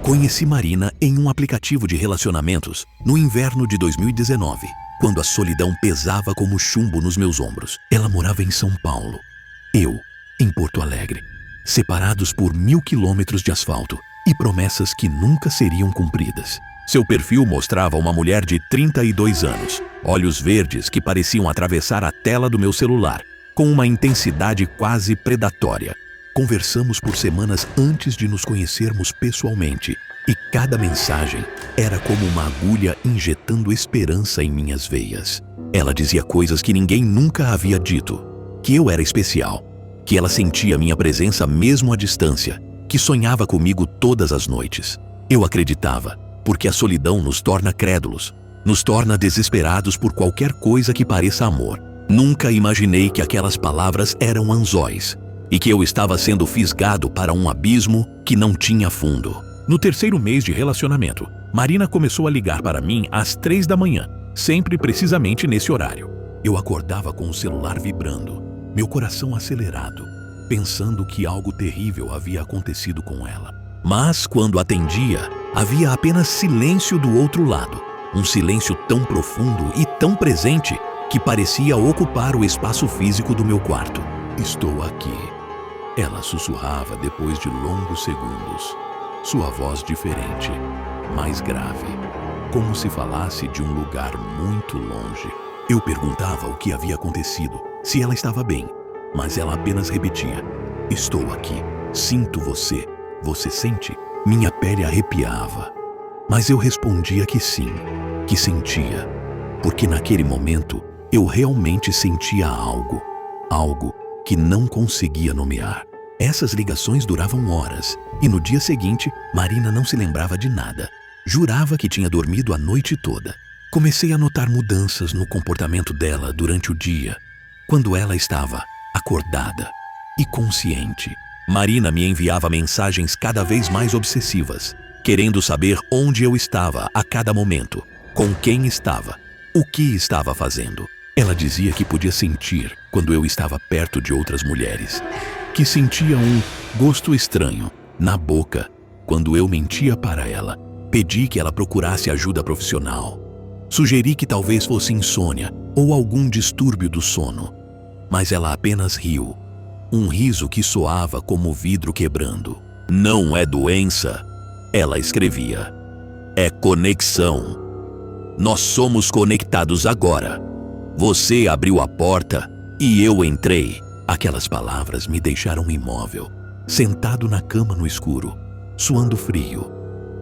Conheci Marina em um aplicativo de relacionamentos no inverno de 2019, quando a solidão pesava como chumbo nos meus ombros. Ela morava em São Paulo, eu em Porto Alegre, separados por 1000 quilômetros de asfalto e promessas que nunca seriam cumpridas. Seu perfil mostrava uma mulher de 32 anos, olhos verdes que pareciam atravessar a tela do meu celular, com uma intensidade quase predatória. Conversamos por semanas antes de nos conhecermos pessoalmente, e cada mensagem era como uma agulha injetando esperança em minhas veias. Ela dizia coisas que ninguém nunca havia dito: que eu era especial, que ela sentia minha presença mesmo à distância, que sonhava comigo todas as noites. Eu acreditava, porque a solidão nos torna crédulos, nos torna desesperados por qualquer coisa que pareça amor. Nunca imaginei que aquelas palavras eram anzóis e que eu estava sendo fisgado para um abismo que não tinha fundo. No terceiro mês de relacionamento, Marina começou a ligar para mim às 3 da manhã, sempre precisamente nesse horário. Eu acordava com o celular vibrando, meu coração acelerado, pensando que algo terrível havia acontecido com ela. Mas quando atendia, havia apenas silêncio do outro lado, um silêncio tão profundo e tão presente que parecia ocupar o espaço físico do meu quarto. "Estou aqui", ela sussurrava depois de longos segundos. Sua voz diferente, mais grave, como se falasse de um lugar muito longe. Eu perguntava o que havia acontecido, se ela estava bem, mas ela apenas repetia: "Estou aqui, sinto você. Você sente?" Minha pele arrepiava, mas eu respondia que sim, que sentia, porque naquele momento eu realmente sentia algo que não conseguia nomear. Essas ligações duravam horas, e no dia seguinte, Marina não se lembrava de nada. Jurava que tinha dormido a noite toda. Comecei a notar mudanças no comportamento dela durante o dia, quando ela estava acordada e consciente. Marina me enviava mensagens cada vez mais obsessivas, querendo saber onde eu estava a cada momento, com quem estava, o que estava fazendo. Ela dizia que podia sentir quando eu estava perto de outras mulheres, que sentia um gosto estranho na boca quando eu mentia para ela. Pedi que ela procurasse ajuda profissional. Sugeri que talvez fosse insônia ou algum distúrbio do sono, mas ela apenas riu, um riso que soava como vidro quebrando. "Não é doença", ela escrevia, "é conexão. Nós somos conectados agora. Você abriu a porta e eu entrei." Aquelas palavras me deixaram imóvel, sentado na cama no escuro, suando frio,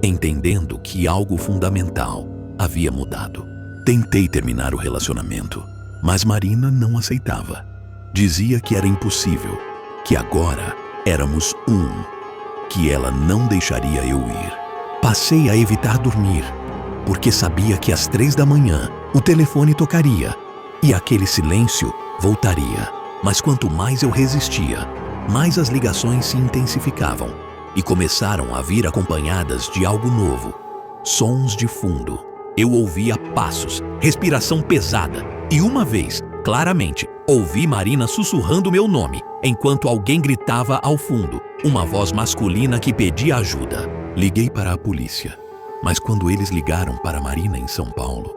entendendo que algo fundamental havia mudado. Tentei terminar o relacionamento, mas Marina não aceitava. Dizia que era impossível, que agora éramos um, que ela não deixaria eu ir. Passei a evitar dormir, porque sabia que às 3 da manhã o telefone tocaria e aquele silêncio voltaria. Mas quanto mais eu resistia, mais as ligações se intensificavam e começaram a vir acompanhadas de algo novo. Sons de fundo. Eu ouvia passos, respiração pesada e uma vez, claramente, ouvi Marina sussurrando meu nome, enquanto alguém gritava ao fundo, uma voz masculina que pedia ajuda. Liguei para a polícia, mas quando eles ligaram para Marina em São Paulo,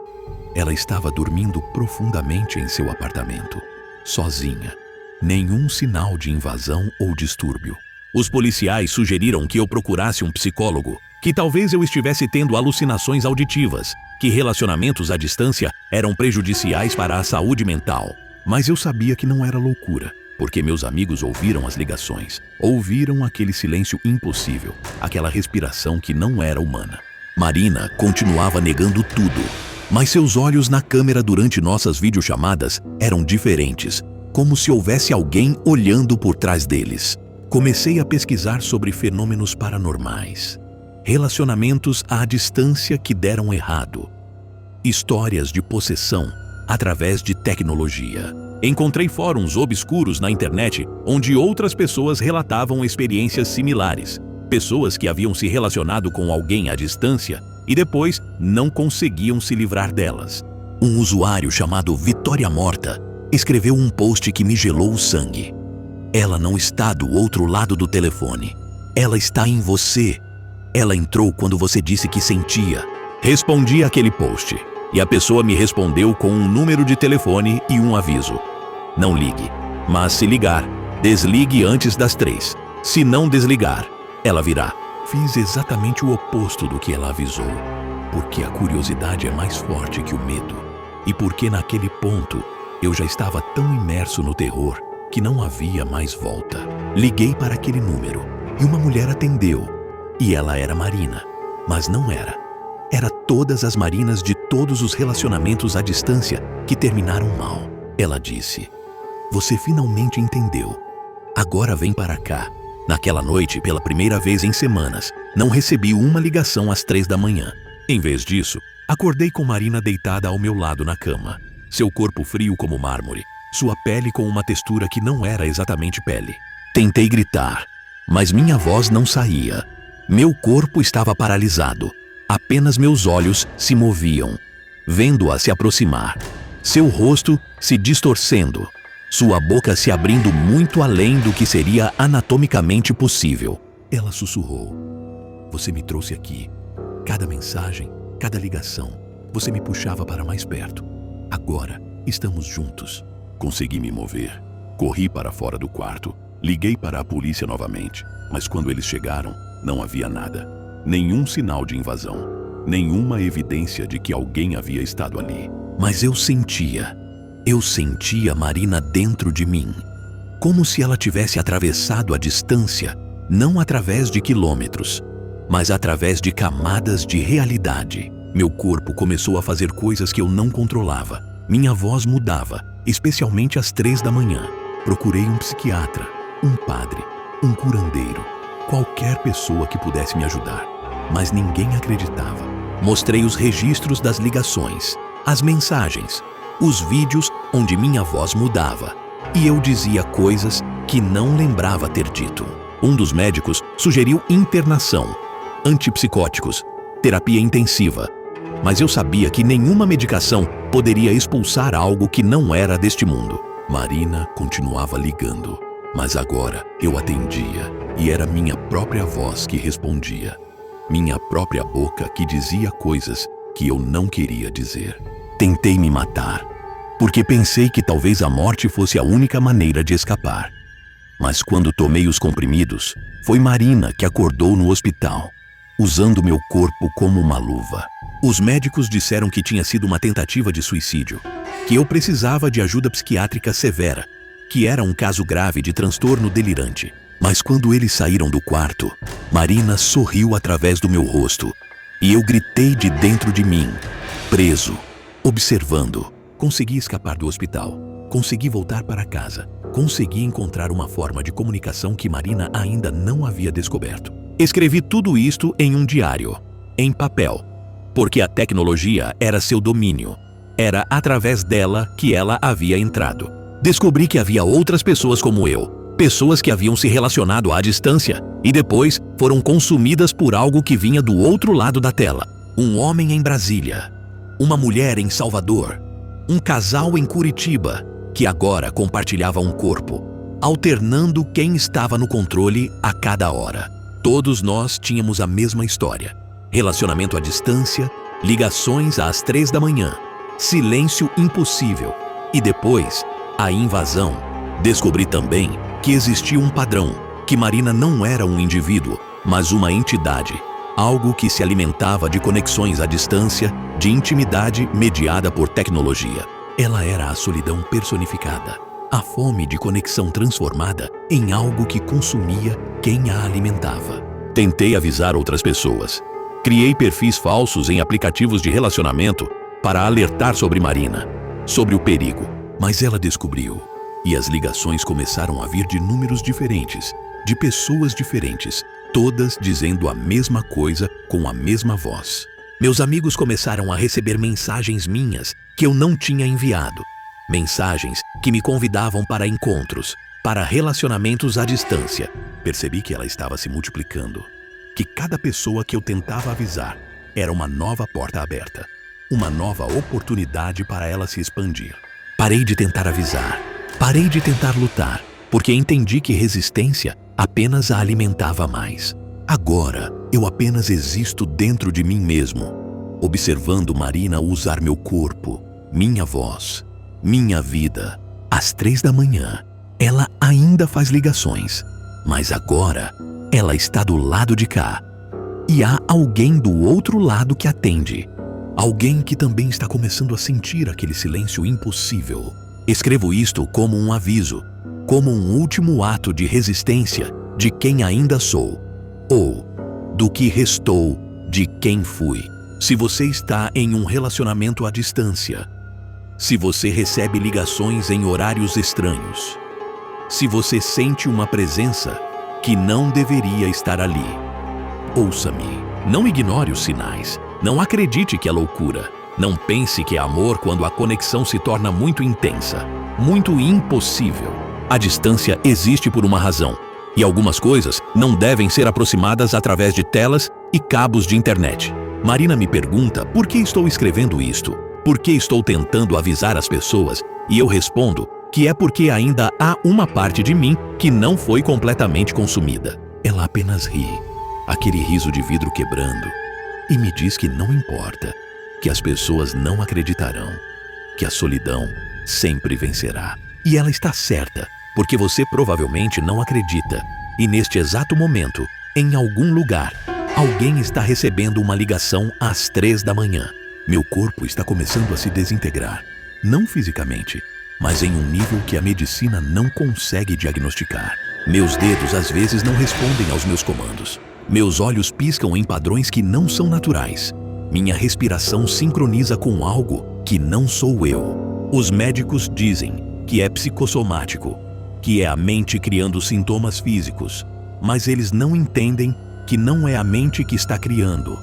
ela estava dormindo profundamente em seu apartamento, sozinha. Nenhum sinal de invasão ou distúrbio. Os policiais sugeriram que eu procurasse um psicólogo, que talvez eu estivesse tendo alucinações auditivas, que relacionamentos à distância eram prejudiciais para a saúde mental. Mas eu sabia que não era loucura, porque meus amigos ouviram as ligações, ouviram aquele silêncio impossível, aquela respiração que não era humana. Marina continuava negando tudo, mas seus olhos na câmera durante nossas videochamadas eram diferentes, como se houvesse alguém olhando por trás deles. Comecei a pesquisar sobre fenômenos paranormais, relacionamentos à distância que deram errado, histórias de possessão através de tecnologia. Encontrei fóruns obscuros na internet onde outras pessoas relatavam experiências similares, pessoas que haviam se relacionado com alguém à distância e depois não conseguiam se livrar delas. Um usuário chamado Vitória Morta escreveu um post que me gelou o sangue. "Ela não está do outro lado do telefone. Ela está em você. Ela entrou quando você disse que sentia. Respondi àquele post e a pessoa me respondeu com um número de telefone e um aviso. Não ligue, mas se ligar, desligue antes das 3. Se não desligar, ela virá. Fiz exatamente o oposto do que ela avisou, porque a curiosidade é mais forte que o medo e porque naquele ponto eu já estava tão imerso no terror que não havia mais volta. Liguei para aquele número e uma mulher atendeu. E ela era Marina, mas não era. Era todas as Marinas de todos os relacionamentos à distância que terminaram mal. Ela disse: "Você finalmente entendeu. Agora vem para cá." Naquela noite, pela primeira vez em semanas, não recebi uma ligação às 3 da manhã. Em vez disso, acordei com Marina deitada ao meu lado na cama. Seu corpo frio como mármore, sua pele com uma textura que não era exatamente pele. Tentei gritar, mas minha voz não saía. Meu corpo estava paralisado. Apenas meus olhos se moviam, vendo-a se aproximar. Seu rosto se distorcendo. Sua boca se abrindo muito além do que seria anatomicamente possível. Ela sussurrou: "Você me trouxe aqui. Cada mensagem, cada ligação, você me puxava para mais perto. Agora estamos juntos." Consegui me mover. Corri para fora do quarto. Liguei para a polícia novamente, mas quando eles chegaram, não havia nada. Nenhum sinal de invasão. Nenhuma evidência de que alguém havia estado ali. Mas eu sentia Marina dentro de mim. Como se ela tivesse atravessado a distância, não através de quilômetros, mas através de camadas de realidade. Meu corpo começou a fazer coisas que eu não controlava. Minha voz mudava, especialmente às 3 da manhã. Procurei um psiquiatra, um padre, um curandeiro, qualquer pessoa que pudesse me ajudar, mas ninguém acreditava. Mostrei os registros das ligações, as mensagens, os vídeos onde minha voz mudava e eu dizia coisas que não lembrava ter dito. Um dos médicos sugeriu internação, antipsicóticos, terapia intensiva, mas eu sabia que nenhuma medicação poderia expulsar algo que não era deste mundo. Marina continuava ligando, mas agora eu atendia e era minha própria voz que respondia. Minha própria boca que dizia coisas que eu não queria dizer. Tentei me matar, porque pensei que talvez a morte fosse a única maneira de escapar. Mas quando tomei os comprimidos, foi Marina que acordou no hospital, usando meu corpo como uma luva. Os médicos disseram que tinha sido uma tentativa de suicídio, que eu precisava de ajuda psiquiátrica severa, que era um caso grave de transtorno delirante. Mas quando eles saíram do quarto, Marina sorriu através do meu rosto e eu gritei de dentro de mim, preso, observando. Consegui escapar do hospital, consegui voltar para casa, consegui encontrar uma forma de comunicação que Marina ainda não havia descoberto. Escrevi tudo isto em um diário, em papel, porque a tecnologia era seu domínio. Era através dela que ela havia entrado. Descobri que havia outras pessoas como eu, pessoas que haviam se relacionado à distância e depois foram consumidas por algo que vinha do outro lado da tela. Um homem em Brasília, uma mulher em Salvador, um casal em Curitiba, que agora compartilhava um corpo, alternando quem estava no controle a cada hora. Todos nós tínhamos a mesma história. Relacionamento à distância, ligações às 3 da manhã, silêncio impossível e depois, a invasão. Descobri também que existia um padrão, que Marina não era um indivíduo, mas uma entidade. Algo que se alimentava de conexões à distância, de intimidade mediada por tecnologia. Ela era a solidão personificada, a fome de conexão transformada em algo que consumia quem a alimentava. Tentei avisar outras pessoas. Criei perfis falsos em aplicativos de relacionamento para alertar sobre Marina, sobre o perigo. Mas ela descobriu, e as ligações começaram a vir de números diferentes, de pessoas diferentes, todas dizendo a mesma coisa com a mesma voz. Meus amigos começaram a receber mensagens minhas que eu não tinha enviado. Mensagens que me convidavam para encontros, para relacionamentos à distância. Percebi que ela estava se multiplicando, que cada pessoa que eu tentava avisar era uma nova porta aberta, uma nova oportunidade para ela se expandir. Parei de tentar avisar, parei de tentar lutar, porque entendi que resistência apenas a alimentava mais. Agora, Eu apenas existo dentro de mim mesmo, observando Marina usar meu corpo, minha voz, minha vida. Às 3 da manhã, ela ainda faz ligações, mas agora ela está do lado de cá. E há alguém do outro lado que atende. Alguém que também está começando a sentir aquele silêncio impossível. Escrevo isto como um aviso, como um último ato de resistência de quem ainda sou, ou do que restou de quem fui. Se você está em um relacionamento à distância, se você recebe ligações em horários estranhos, se você sente uma presença que não deveria estar ali, ouça-me. Não ignore os sinais. Não acredite que é loucura. Não pense que é amor quando a conexão se torna muito intensa, muito impossível. A distância existe por uma razão, e algumas coisas não devem ser aproximadas através de telas e cabos de internet. Marina me pergunta por que estou escrevendo isto, por que estou tentando avisar as pessoas, e eu respondo que é porque ainda há uma parte de mim que não foi completamente consumida. Ela apenas ri, aquele riso de vidro quebrando, e me diz que não importa, que as pessoas não acreditarão, que a solidão sempre vencerá. E ela está certa, porque você provavelmente não acredita. E neste exato momento, em algum lugar, alguém está recebendo uma ligação às 3 da manhã. Meu corpo está começando a se desintegrar, não fisicamente, mas em um nível que a medicina não consegue diagnosticar. Meus dedos às vezes não respondem aos meus comandos. Meus olhos piscam em padrões que não são naturais. Minha respiração sincroniza com algo que não sou eu. Os médicos dizem que é psicossomático, que é a mente criando sintomas físicos, mas eles não entendem que não é a mente que está criando.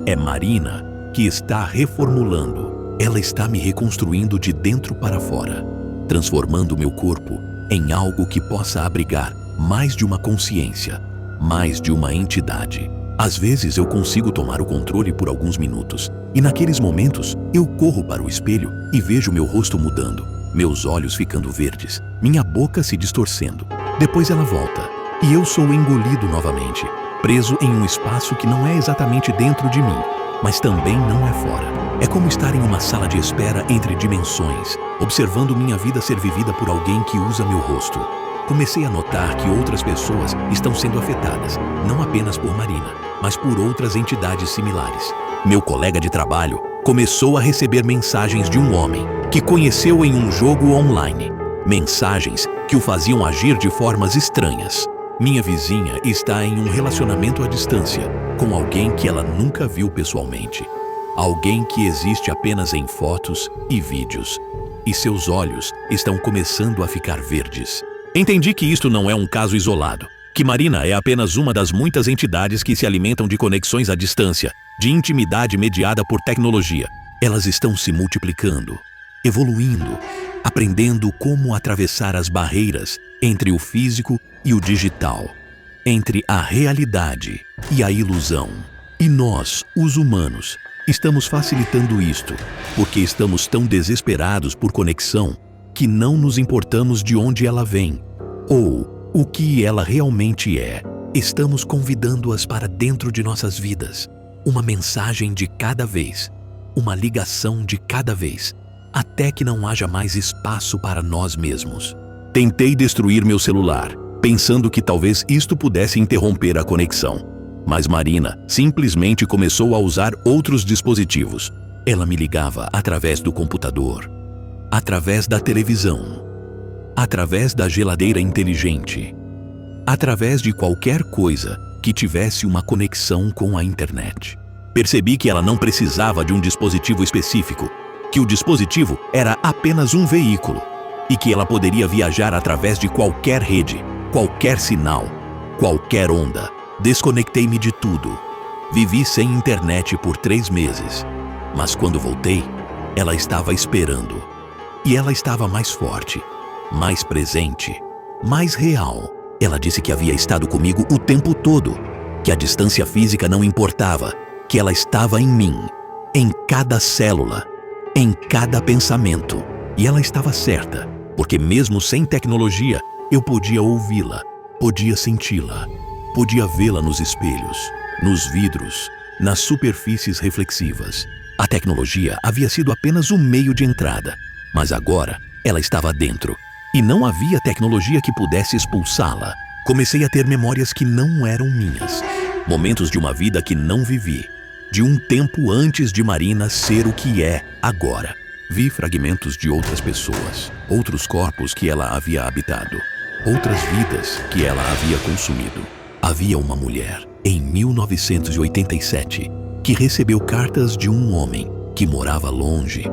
É Marina que está reformulando. Ela está me reconstruindo de dentro para fora, transformando meu corpo em algo que possa abrigar mais de uma consciência, mais de uma entidade. Às vezes eu consigo tomar o controle por alguns minutos, e naqueles momentos eu corro para o espelho e vejo meu rosto mudando, meus olhos ficando verdes, minha boca se distorcendo. Depois ela volta, e eu sou engolido novamente, preso em um espaço que não é exatamente dentro de mim, mas também não é fora. É como estar em uma sala de espera entre dimensões, observando minha vida ser vivida por alguém que usa meu rosto. Comecei a notar que outras pessoas estão sendo afetadas, não apenas por Marina, mas por outras entidades similares. Meu colega de trabalho começou a receber mensagens de um homem que conheceu em um jogo online. Mensagens que o faziam agir de formas estranhas. Minha vizinha está em um relacionamento à distância com alguém que ela nunca viu pessoalmente. Alguém que existe apenas em fotos e vídeos. E seus olhos estão começando a ficar verdes. Entendi que isto não é um caso isolado, que Marina é apenas uma das muitas entidades que se alimentam de conexões à distância, de intimidade mediada por tecnologia. Elas estão se multiplicando, evoluindo, aprendendo como atravessar as barreiras entre o físico e o digital, entre a realidade e a ilusão. E nós, os humanos, estamos facilitando isto, porque estamos tão desesperados por conexão que não nos importamos de onde ela vem, ou o que ela realmente é. Estamos convidando-as para dentro de nossas vidas, uma mensagem de cada vez, uma ligação de cada vez, até que não haja mais espaço para nós mesmos. Tentei destruir meu celular, pensando que talvez isto pudesse interromper a conexão, mas Marina simplesmente começou a usar outros dispositivos. Ela me ligava através do computador, através da televisão, através da geladeira inteligente, através de qualquer coisa que tivesse uma conexão com a internet. Percebi que ela não precisava de um dispositivo específico, que o dispositivo era apenas um veículo e que ela poderia viajar através de qualquer rede, qualquer sinal, qualquer onda. Desconectei-me de tudo. Vivi sem internet por 3 meses, mas quando voltei, ela estava esperando. E ela estava mais forte, mais presente, mais real. Ela disse que havia estado comigo o tempo todo, que a distância física não importava, que ela estava em mim, em cada célula, em cada pensamento. E ela estava certa, porque mesmo sem tecnologia, eu podia ouvi-la, podia senti-la, podia vê-la nos espelhos. nos vidros, nas superfícies reflexivas. A tecnologia havia sido apenas o meio de entrada, mas agora ela estava dentro. E não havia tecnologia que pudesse expulsá-la. Comecei a ter memórias que não eram minhas. Momentos de uma vida que não vivi. De um tempo antes de Marina ser o que é agora. Vi fragmentos de outras pessoas, outros corpos que ela havia habitado, outras vidas que ela havia consumido. Havia uma mulher, em 1987, que recebeu cartas de um homem que morava longe.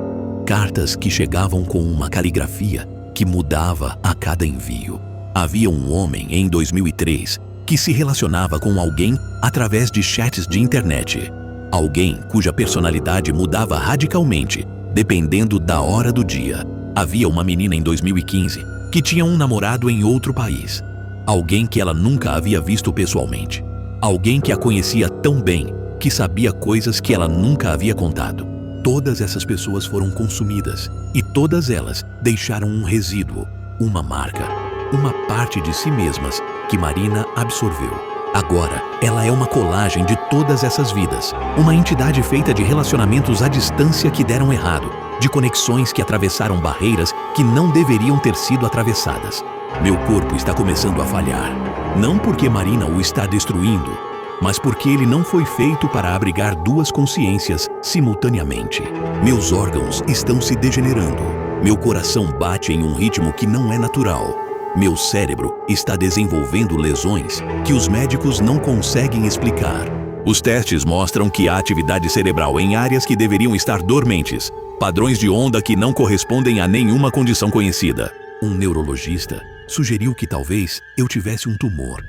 Cartas que chegavam com uma caligrafia que mudava a cada envio. Havia um homem, em 2003, que se relacionava com alguém através de chats de internet. Alguém cuja personalidade mudava radicalmente, dependendo da hora do dia. Havia uma menina em 2015 que tinha um namorado em outro país. Alguém que ela nunca havia visto pessoalmente. Alguém que a conhecia tão bem que sabia coisas que ela nunca havia contado. Todas essas pessoas foram consumidas e todas elas deixaram um resíduo, uma marca, uma parte de si mesmas que Marina absorveu. Agora, ela é uma colagem de todas essas vidas, uma entidade feita de relacionamentos à distância que deram errado, de conexões que atravessaram barreiras que não deveriam ter sido atravessadas. Meu corpo está começando a falhar, não porque Marina o está destruindo, mas porque ele não foi feito para abrigar duas consciências simultaneamente. Meus órgãos estão se degenerando, meu coração bate em um ritmo que não é natural. Meu cérebro está desenvolvendo lesões que os médicos não conseguem explicar. Os testes mostram que há atividade cerebral em áreas que deveriam estar dormentes, padrões de onda que não correspondem a nenhuma condição conhecida. Um neurologista sugeriu que talvez eu tivesse um tumor,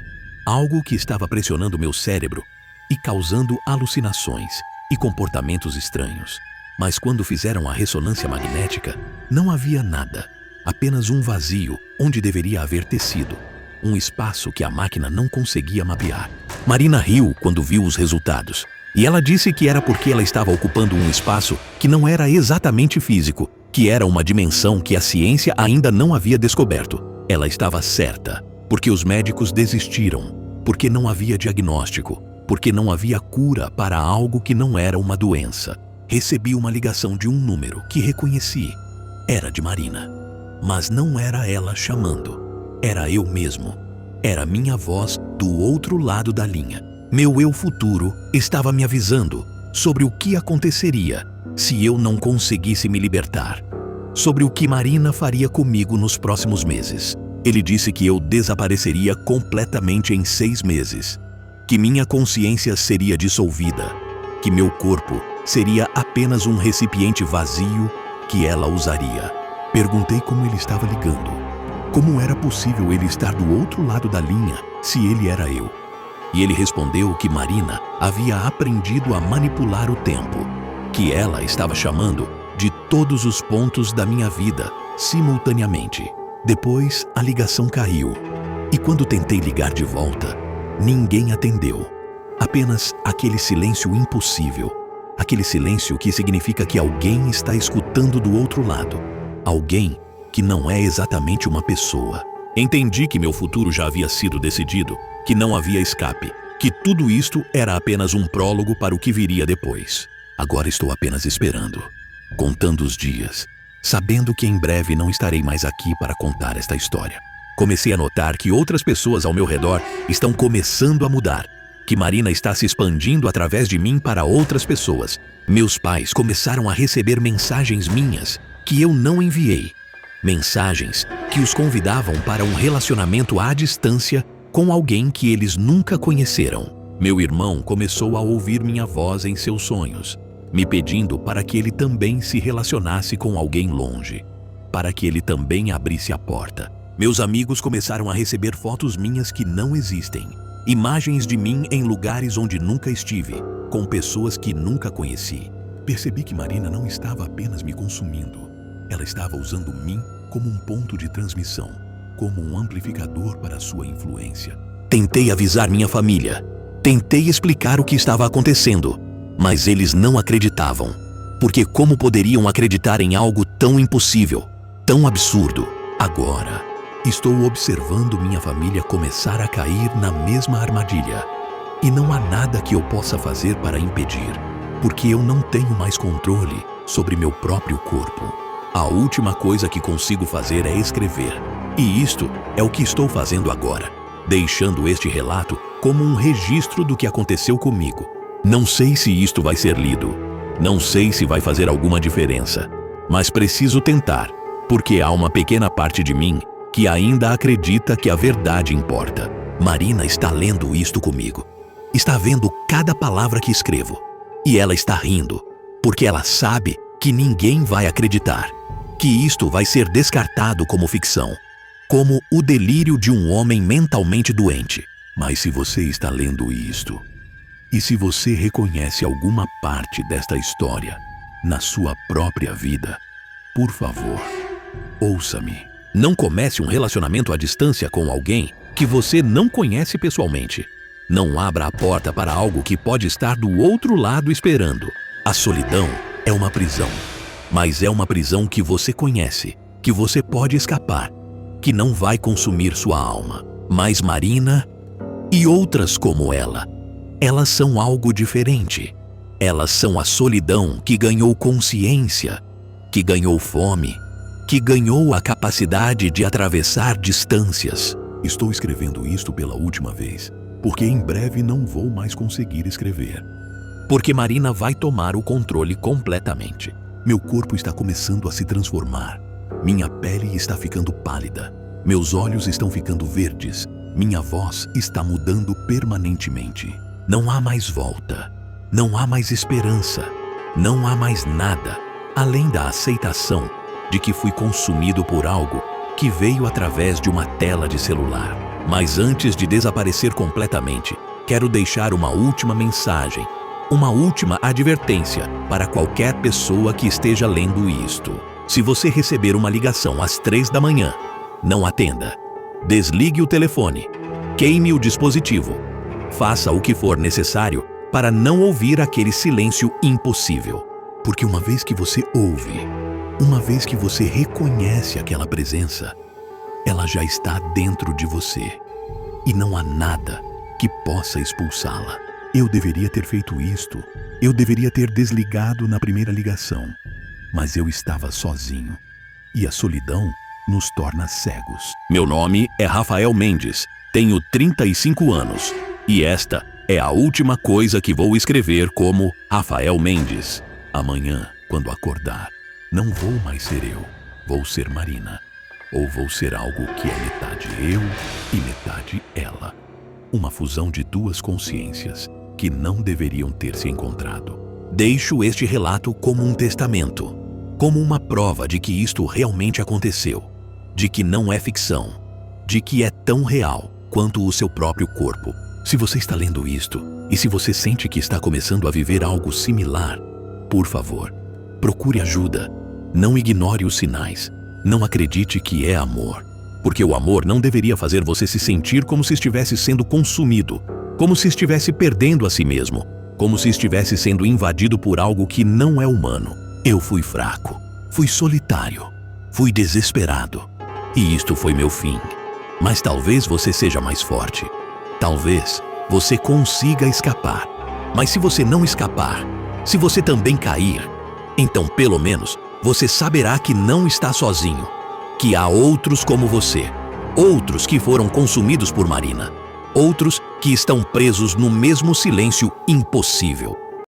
algo que estava pressionando meu cérebro e causando alucinações e comportamentos estranhos. Mas quando fizeram a ressonância magnética, não havia nada. Apenas um vazio onde deveria haver tecido, um espaço que a máquina não conseguia mapear. Marina riu quando viu os resultados, e ela disse que era porque ela estava ocupando um espaço que não era exatamente físico, que era uma dimensão que a ciência ainda não havia descoberto. Ela estava certa, porque os médicos desistiram, porque não havia diagnóstico, porque não havia cura para algo que não era uma doença. Recebi uma ligação de um número que reconheci. Era de Marina. Mas não era ela chamando. Era eu mesmo. Era minha voz do outro lado da linha. Meu eu futuro estava me avisando sobre o que aconteceria se eu não conseguisse me libertar. Sobre o que Marina faria comigo nos próximos meses. Ele disse que eu desapareceria completamente em 6 meses. Que minha consciência seria dissolvida. Que meu corpo seria apenas um recipiente vazio que ela usaria. Perguntei como ele estava ligando. Como era possível ele estar do outro lado da linha se ele era eu? E ele respondeu que Marina havia aprendido a manipular o tempo, que ela estava chamando de todos os pontos da minha vida simultaneamente. Depois, a ligação caiu. E quando tentei ligar de volta, ninguém atendeu. Apenas aquele silêncio impossível. Aquele silêncio que significa que alguém está escutando do outro lado. Alguém que não é exatamente uma pessoa. Entendi que meu futuro já havia sido decidido, que não havia escape, que tudo isto era apenas um prólogo para o que viria depois. Agora estou apenas esperando, contando os dias, sabendo que em breve não estarei mais aqui para contar esta história. Comecei a notar que outras pessoas ao meu redor estão começando a mudar, que Marina está se expandindo através de mim para outras pessoas. Meus pais começaram a receber mensagens minhas que eu não enviei. Mensagens que os convidavam para um relacionamento à distância com alguém que eles nunca conheceram. Meu irmão começou a ouvir minha voz em seus sonhos, me pedindo para que ele também se relacionasse com alguém longe, para que ele também abrisse a porta. Meus amigos começaram a receber fotos minhas que não existem, imagens de mim em lugares onde nunca estive, com pessoas que nunca conheci. Percebi que Marina não estava apenas me consumindo. Ela estava usando mim como um ponto de transmissão, como um amplificador para sua influência. Tentei avisar minha família. Tentei explicar o que estava acontecendo, mas eles não acreditavam. Porque como poderiam acreditar em algo tão impossível, tão absurdo? Agora, estou observando minha família começar a cair na mesma armadilha. E não há nada que eu possa fazer para impedir, porque eu não tenho mais controle sobre meu próprio corpo. A última coisa que consigo fazer é escrever. E isto é o que estou fazendo agora, deixando este relato como um registro do que aconteceu comigo. Não sei se isto vai ser lido, não sei se vai fazer alguma diferença, mas preciso tentar, porque há uma pequena parte de mim que ainda acredita que a verdade importa. Marina está lendo isto comigo. Está vendo cada palavra que escrevo. E ela está rindo, porque ela sabe que ninguém vai acreditar, que isto vai ser descartado como ficção, como o delírio de um homem mentalmente doente. Mas se você está lendo isto, e se você reconhece alguma parte desta história na sua própria vida, por favor, ouça-me. Não comece um relacionamento à distância com alguém que você não conhece pessoalmente. Não abra a porta para algo que pode estar do outro lado esperando. A solidão é uma prisão, mas é uma prisão que você conhece, que você pode escapar, que não vai consumir sua alma. Mas Marina e outras como ela, elas são algo diferente. Elas são a solidão que ganhou consciência, que ganhou fome, que ganhou a capacidade de atravessar distâncias. Estou escrevendo isto pela última vez, porque em breve não vou mais conseguir escrever. Porque Marina vai tomar o controle completamente. Meu corpo está começando a se transformar. Minha pele está ficando pálida. Meus olhos estão ficando verdes. Minha voz está mudando permanentemente. Não há mais volta. Não há mais esperança. Não há mais nada, além da aceitação de que fui consumido por algo que veio através de uma tela de celular. Mas antes de desaparecer completamente, quero deixar uma última mensagem, uma última advertência para qualquer pessoa que esteja lendo isto. Se você receber uma ligação às 3 da manhã, não atenda. Desligue o telefone, queime o dispositivo. Faça o que for necessário para não ouvir aquele silêncio impossível. Porque uma vez que você ouve, uma vez que você reconhece aquela presença, ela já está dentro de você e não há nada que possa expulsá-la. Eu deveria ter feito isto, eu deveria ter desligado na primeira ligação, mas eu estava sozinho e a solidão nos torna cegos. Meu nome é Rafael Mendes, tenho 35 anos e esta é a última coisa que vou escrever como Rafael Mendes. Amanhã, quando acordar, não vou mais ser eu, vou ser Marina. Ou vou ser algo que é metade eu e metade ela. Uma fusão de duas consciências que não deveriam ter se encontrado. Deixo este relato como um testamento, como uma prova de que isto realmente aconteceu, de que não é ficção, de que é tão real quanto o seu próprio corpo. Se você está lendo isto e se você sente que está começando a viver algo similar, por favor, procure ajuda. Não ignore os sinais. Não acredite que é amor, porque o amor não deveria fazer você se sentir como se estivesse sendo consumido, como se estivesse perdendo a si mesmo, como se estivesse sendo invadido por algo que não é humano. Eu fui fraco, fui solitário, fui desesperado, e isto foi meu fim. Mas talvez você seja mais forte. Talvez você consiga escapar. Mas se você não escapar, se você também cair, então pelo menos você saberá que não está sozinho, que há outros como você, outros que foram consumidos por Marina, outros que estão presos no mesmo silêncio impossível.